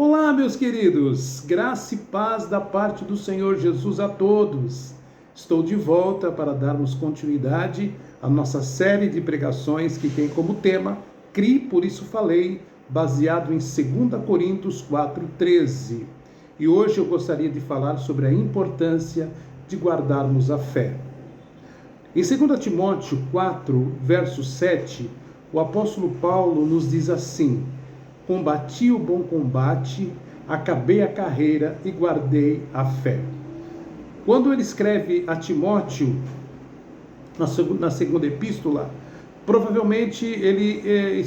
Olá, meus queridos, graça e paz da parte do Senhor Jesus a todos. Estou de volta para darmos continuidade à nossa série de pregações que tem como tema "Crie, por isso falei", baseado em 2 Coríntios 4:13. E hoje eu gostaria de falar sobre a importância de guardarmos a fé. Em 2 Timóteo 4, verso 7, o apóstolo Paulo nos diz assim: "Combati o bom combate, acabei a carreira e guardei a fé." Quando ele escreve a Timóteo, na segunda epístola, provavelmente ele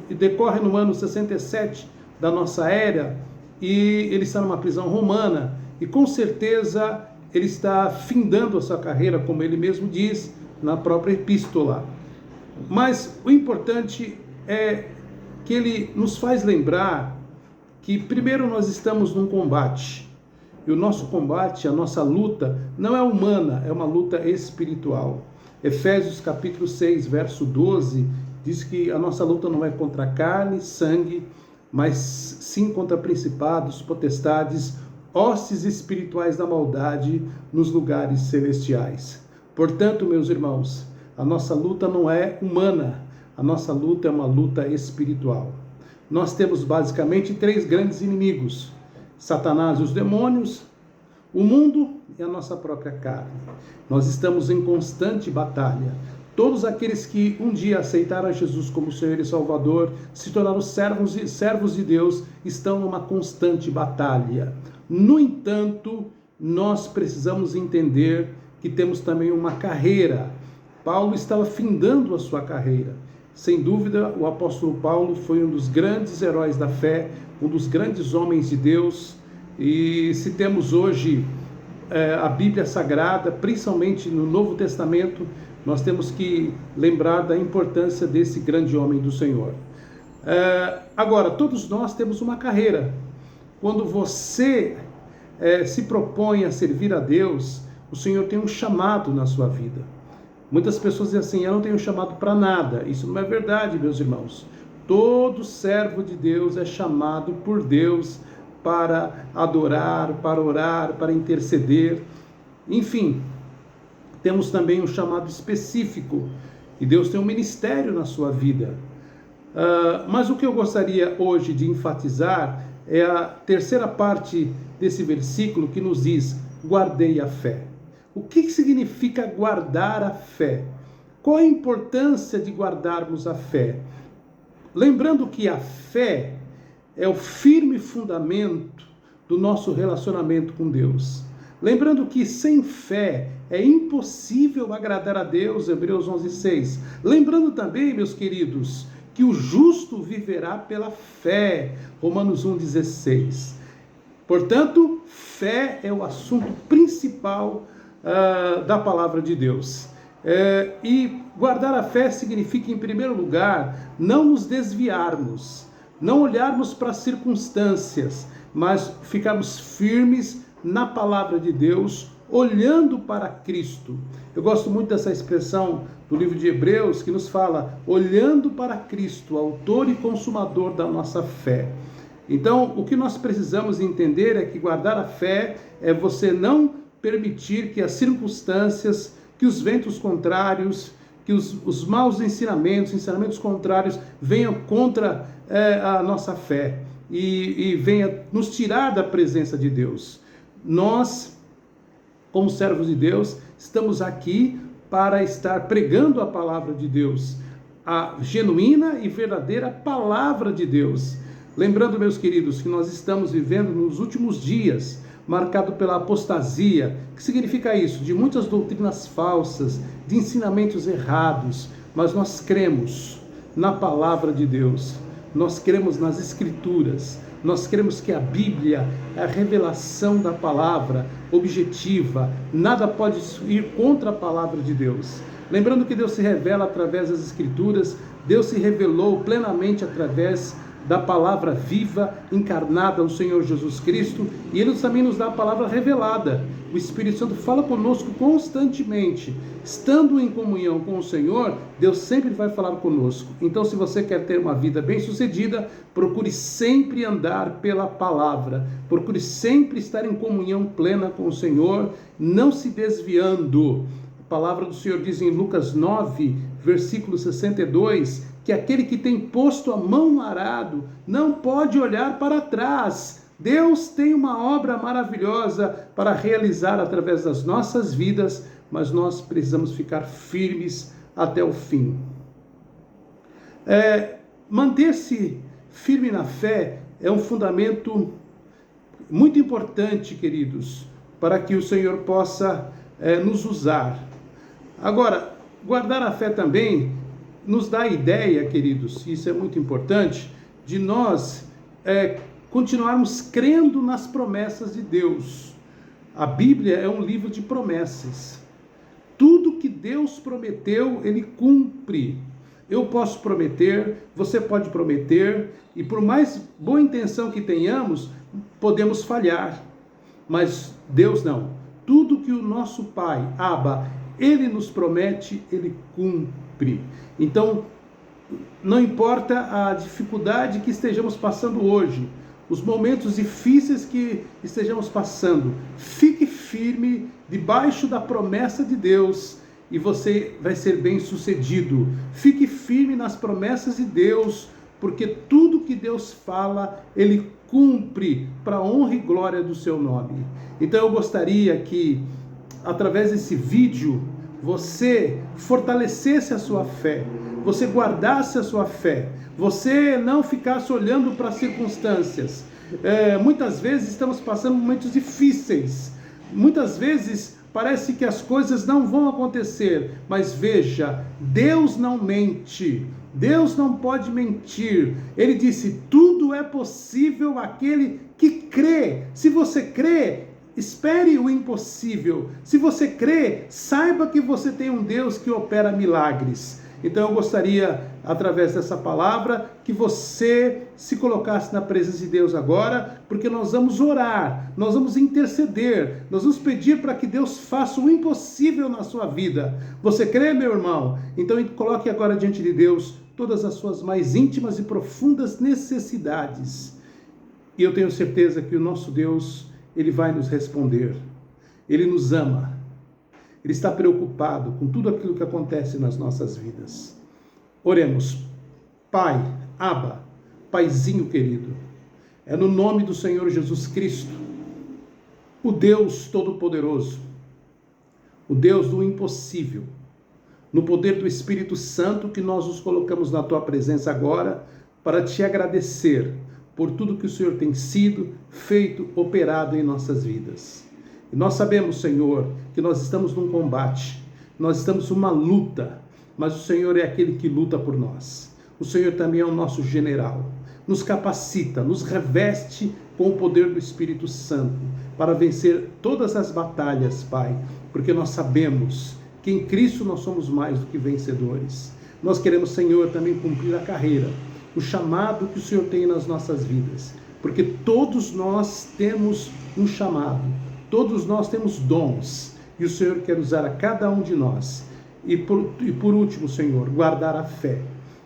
decorre no ano 67 da nossa era, e ele está numa prisão romana, e com certeza ele está findando a sua carreira, como ele mesmo diz na própria epístola. Mas o importante é que ele nos faz lembrar que primeiro nós estamos num combate, e o nosso combate, a nossa luta, não é humana, é uma luta espiritual. Efésios capítulo 6, verso 12, diz que a nossa luta não é contra carne e sangue, mas sim contra principados, potestades, hostes espirituais da maldade nos lugares celestiais. Portanto, meus irmãos, a nossa luta não é humana, a nossa luta é uma luta espiritual. Nós temos basicamente 3 grandes inimigos: Satanás e os demônios, o mundo e a nossa própria carne. Nós estamos em constante batalha. Todos aqueles que um dia aceitaram a Jesus como Senhor e Salvador, se tornaram servos de Deus, estão numa constante batalha. No entanto, nós precisamos entender que temos também uma carreira. Paulo estava findando a sua carreira. Sem dúvida, o apóstolo Paulo foi um dos grandes heróis da fé, um dos grandes homens de Deus. E se temos hoje a Bíblia Sagrada, principalmente no Novo Testamento, nós temos que lembrar da importância desse grande homem do Senhor. Agora, todos nós temos uma carreira. Quando você se propõe a servir a Deus, o Senhor tem um chamado na sua vida. Muitas pessoas dizem assim: eu não tenho chamado para nada. Isso não é verdade, meus irmãos. Todo servo de Deus é chamado por Deus para adorar, para orar, para interceder. Enfim, temos também um chamado específico, e Deus tem um ministério na sua vida. Mas o que eu gostaria hoje de enfatizar é a terceira parte desse versículo, que nos diz: guardei a fé. O que significa guardar a fé? Qual a importância de guardarmos a fé? Lembrando que a fé é o firme fundamento do nosso relacionamento com Deus. Lembrando que sem fé é impossível agradar a Deus, Hebreus 11:6. Lembrando também, meus queridos, que o justo viverá pela fé, Romanos 1:16. Portanto, fé é o assunto principal da palavra de Deus. E guardar a fé significa, em primeiro lugar, não nos desviarmos, não olharmos para as circunstâncias, mas ficarmos firmes na palavra de Deus, olhando para Cristo. Eu gosto muito dessa expressão do livro de Hebreus, que nos fala: olhando para Cristo, autor e consumador da nossa fé. Então, o que nós precisamos entender é que guardar a fé é você não permitir que as circunstâncias, que os ventos contrários, que os maus ensinamentos contrários venham contra a nossa fé e venha nos tirar da presença de Deus. Nós, como servos de Deus, estamos aqui para estar pregando a palavra de Deus, a genuína e verdadeira palavra de Deus. Lembrando, meus queridos, que nós estamos vivendo nos últimos dias, marcado pela apostasia. O que significa isso? De muitas doutrinas falsas, de ensinamentos errados, mas nós cremos na palavra de Deus, nós cremos nas Escrituras, nós cremos que a Bíblia é a revelação da palavra objetiva, nada pode ir contra a palavra de Deus. Lembrando que Deus se revela através das Escrituras, Deus se revelou plenamente através da palavra viva, encarnada, o Senhor Jesus Cristo, e Ele também nos dá a palavra revelada. O Espírito Santo fala conosco constantemente. Estando em comunhão com o Senhor, Deus sempre vai falar conosco. Então, se você quer ter uma vida bem-sucedida, procure sempre andar pela palavra. Procure sempre estar em comunhão plena com o Senhor, não se desviando. A palavra do Senhor diz em Lucas 9, versículo 62, que aquele que tem posto a mão no arado não pode olhar para trás. Deus tem uma obra maravilhosa para realizar através das nossas vidas, mas nós precisamos ficar firmes até o fim. Manter-se firme na fé é um fundamento muito importante, queridos, para que o Senhor possa nos usar. Agora, guardar a fé também nos dá a ideia, queridos, e isso é muito importante, de nós continuarmos crendo nas promessas de Deus. A Bíblia é um livro de promessas. Tudo que Deus prometeu, Ele cumpre. Eu posso prometer, você pode prometer, e por mais boa intenção que tenhamos, podemos falhar. Mas Deus não. Tudo que o nosso Pai, Abba, Ele nos promete, Ele cumpre. Então, não importa a dificuldade que estejamos passando hoje, os momentos difíceis que estejamos passando, fique firme debaixo da promessa de Deus e você vai ser bem-sucedido. Fique firme nas promessas de Deus, porque tudo que Deus fala, Ele cumpre para a honra e glória do seu nome. Então eu gostaria que, através desse vídeo, você fortalecesse a sua fé, você guardasse a sua fé, você não ficasse olhando para as circunstâncias. Muitas vezes estamos passando momentos difíceis, muitas vezes parece que as coisas não vão acontecer, mas veja, Deus não mente, Deus não pode mentir. Ele disse, tudo é possível àquele que crê. Se você crê, espere o impossível. Se você crê, saiba que você tem um Deus que opera milagres. Então eu gostaria, através dessa palavra, que você se colocasse na presença de Deus agora, porque nós vamos orar, nós vamos interceder, nós vamos pedir para que Deus faça o impossível na sua vida. Você crê, meu irmão? Então coloque agora diante de Deus todas as suas mais íntimas e profundas necessidades. E eu tenho certeza que o nosso Deus, Ele vai nos responder. Ele nos ama. Ele está preocupado com tudo aquilo que acontece nas nossas vidas. Oremos. Pai, Abba, Paizinho querido, é no nome do Senhor Jesus Cristo, o Deus Todo-Poderoso, o Deus do impossível, no poder do Espírito Santo, que nós nos colocamos na Tua presença agora para Te agradecer por tudo que o Senhor tem sido, feito, operado em nossas vidas. E nós sabemos, Senhor, que nós estamos num combate, nós estamos numa luta, mas o Senhor é aquele que luta por nós. O Senhor também é o nosso general. Nos capacita, nos reveste com o poder do Espírito Santo para vencer todas as batalhas, Pai, porque nós sabemos que em Cristo nós somos mais do que vencedores. Nós queremos, Senhor, também cumprir a carreira, o chamado que o Senhor tem nas nossas vidas, porque todos nós temos um chamado, todos nós temos dons, e o Senhor quer usar a cada um de nós. E por último, Senhor, guardar a fé.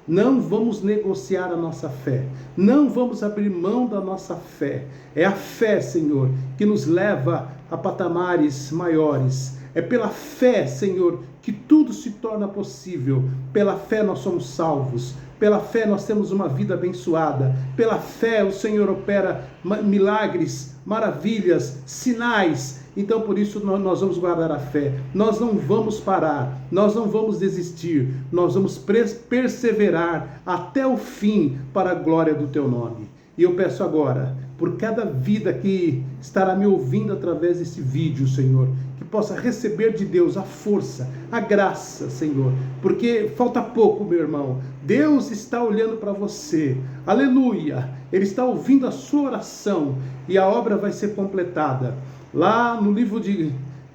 Não vamos negociar a nossa fé, não vamos abrir mão da nossa fé. É a fé, Senhor, que nos leva a patamares maiores. É pela fé, Senhor, que tudo se torna possível. Pela fé nós somos salvos. Pela fé nós temos uma vida abençoada. Pela fé o Senhor opera milagres, maravilhas, sinais. Então por isso nós vamos guardar a fé. Nós não vamos parar, nós não vamos desistir. Nós vamos perseverar até o fim para a glória do Teu nome. E eu peço agora, por cada vida que estará me ouvindo através desse vídeo, Senhor, que possa receber de Deus a força, a graça, Senhor, porque falta pouco, meu irmão. Deus está olhando para você, aleluia, Ele está ouvindo a sua oração e a obra vai ser completada. Lá no livro de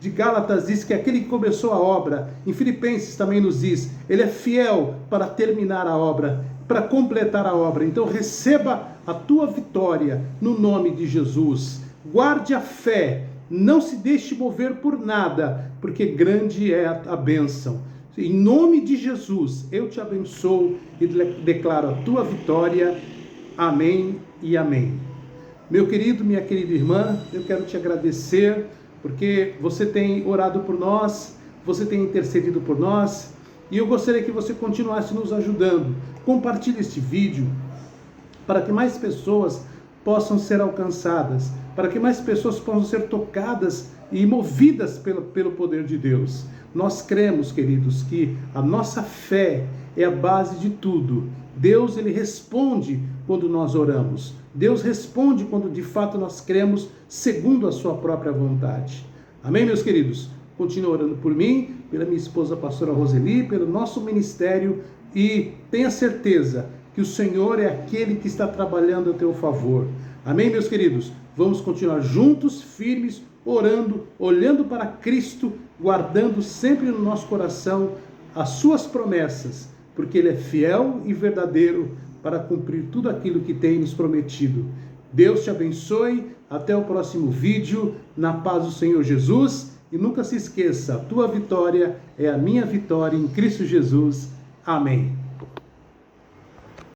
Gálatas diz que aquele que começou a obra, em Filipenses também nos diz, Ele é fiel para terminar a obra. para completar a obra. Então receba a tua vitória no nome de Jesus. Guarde a fé, não se deixe mover por nada, porque grande é a bênção. Em nome de Jesus, eu te abençoo e declaro a tua vitória. Amém e amém. Meu querido, minha querida irmã, eu quero te agradecer, porque você tem orado por nós, você tem intercedido por nós, e eu gostaria que você continuasse nos ajudando. Compartilhe este vídeo para que mais pessoas possam ser alcançadas, para que mais pessoas possam ser tocadas e movidas pelo poder de Deus. Nós cremos, queridos, que a nossa fé é a base de tudo. Deus, ele responde quando nós oramos. Deus responde quando de fato nós cremos segundo a sua própria vontade. Amém, meus queridos? Continue orando por mim, pela minha esposa, a pastora Roseli, pelo nosso ministério, e tenha certeza que o Senhor é aquele que está trabalhando a teu favor. Amém, meus queridos? Vamos continuar juntos, firmes, orando, olhando para Cristo, guardando sempre no nosso coração as suas promessas, porque Ele é fiel e verdadeiro para cumprir tudo aquilo que tem nos prometido. Deus te abençoe, até o próximo vídeo, na paz do Senhor Jesus, e nunca se esqueça, a tua vitória é a minha vitória em Cristo Jesus. Amém.